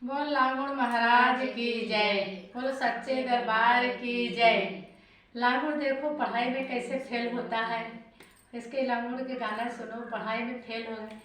बोल लांगुड़ महाराज की जय। बोलो सच्चे दरबार की जय। लांगुड़ देखो पढ़ाई में कैसे फेल होता है। इसके लांगुड़ के गाना सुनो, पढ़ाई में फेल हो गए।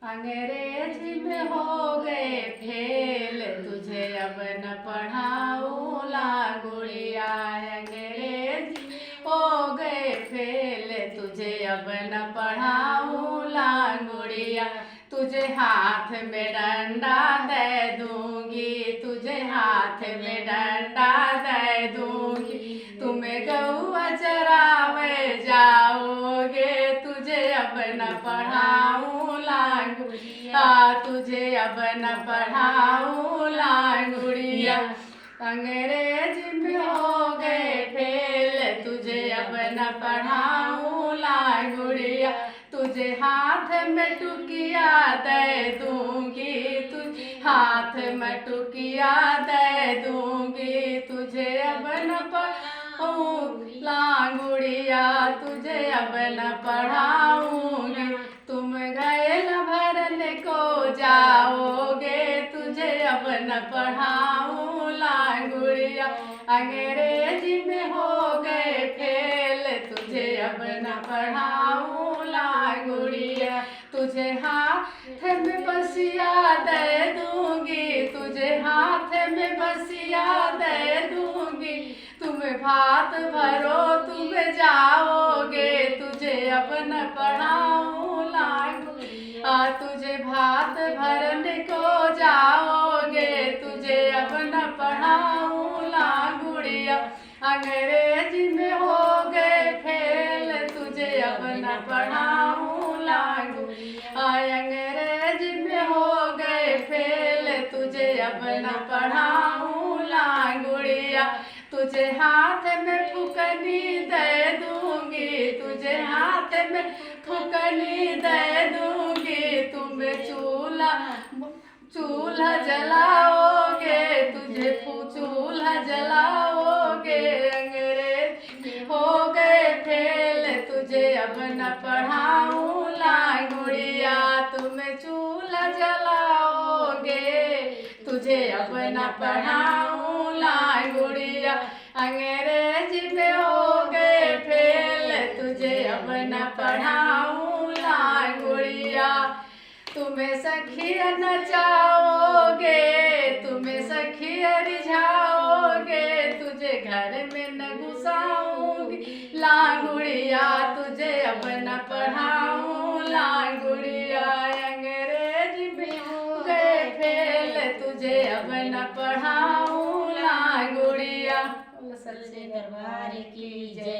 अंग्रेजी में हो गए फेल, तुझे अब न पढ़ाऊं लांगुड़िया। अंग्रेजी में हो गए फेल, तुझे अब न पढ़ाऊं लांगुड़िया। तुझे हाथ में डंडा दे दूंगी, तुझे हाथ में डंडा दे दूंगी। तुम्हें गौआ चरावे जाओगे, तुझे अब न पढ़ाऊं लांगुड़िया। तुझे अब न पढ़ाऊं लांगुड़िया। अंग्रेजी में हो गए फेल, तुझे अब न पढ़ाऊं लांगुड़िया। तुझे हाथ में टुकिया दे दूंगी, तुझे हाथ में टुकिया दे दूंगी। तुझे अब न पढ़ाऊं लांगुड़िया, तुझे अब न पढ़ाऊंगी। तुम घैल भरने को जाओगे, तुझे अब न पढ़ाऊं लांगुड़िया। अंग्रेजी में हो गए फेल, तुझे अब न पढ़ाऊं लांगुड़िया। तुझे हाथ में बसिया दे दूंगी, तुझे हाथ में बसिया दे दूंगी। तुम भात भरो तुम जाओगे, तुझे अब न पढ़ाऊं लांगुड़िया। तुझे भात भरने को जाओगे, तुझे अब न पढ़ाऊं लांगुड़िया। अंग्रेजी में हो गए फेल, तुझे अब न पढ़ाऊं लांगुड़िया। अंग्रेजी में हो गए फेल, तुझे अब न पढ़ाऊं लांगुड़िया। तुझे हाथ में फुकनी दे दूंगी, तुझे हाथ में फुकनी दे दूंगी। तुम चूल्हा जलाओगे, तुझे चूल्हा जलाओगे। अंग्रेजी हो गए फेल, तुझे अब न पढ़ाऊं लांगुड़िया। तुम चूल्हा जलाओगे, तुझे अब न पढ़ाऊं लांगुड़िया। अंग्रेजी में हो गए फेल, तुझे अब न पढ़ाऊं लांगुड़िया। तुम्हें सखिया नचाओगे, तुम्हें सखिया रिझाओगे। तुझे घर में न घुसाऊंगी लांगुड़िया, तुझे अब न पढ़ाऊं लांगुड़िया। अंग्रेजी में हो गए फेल, तुझे अब न पढ़ाऊं लांगुड़िया। सच्चे दरबार की जय।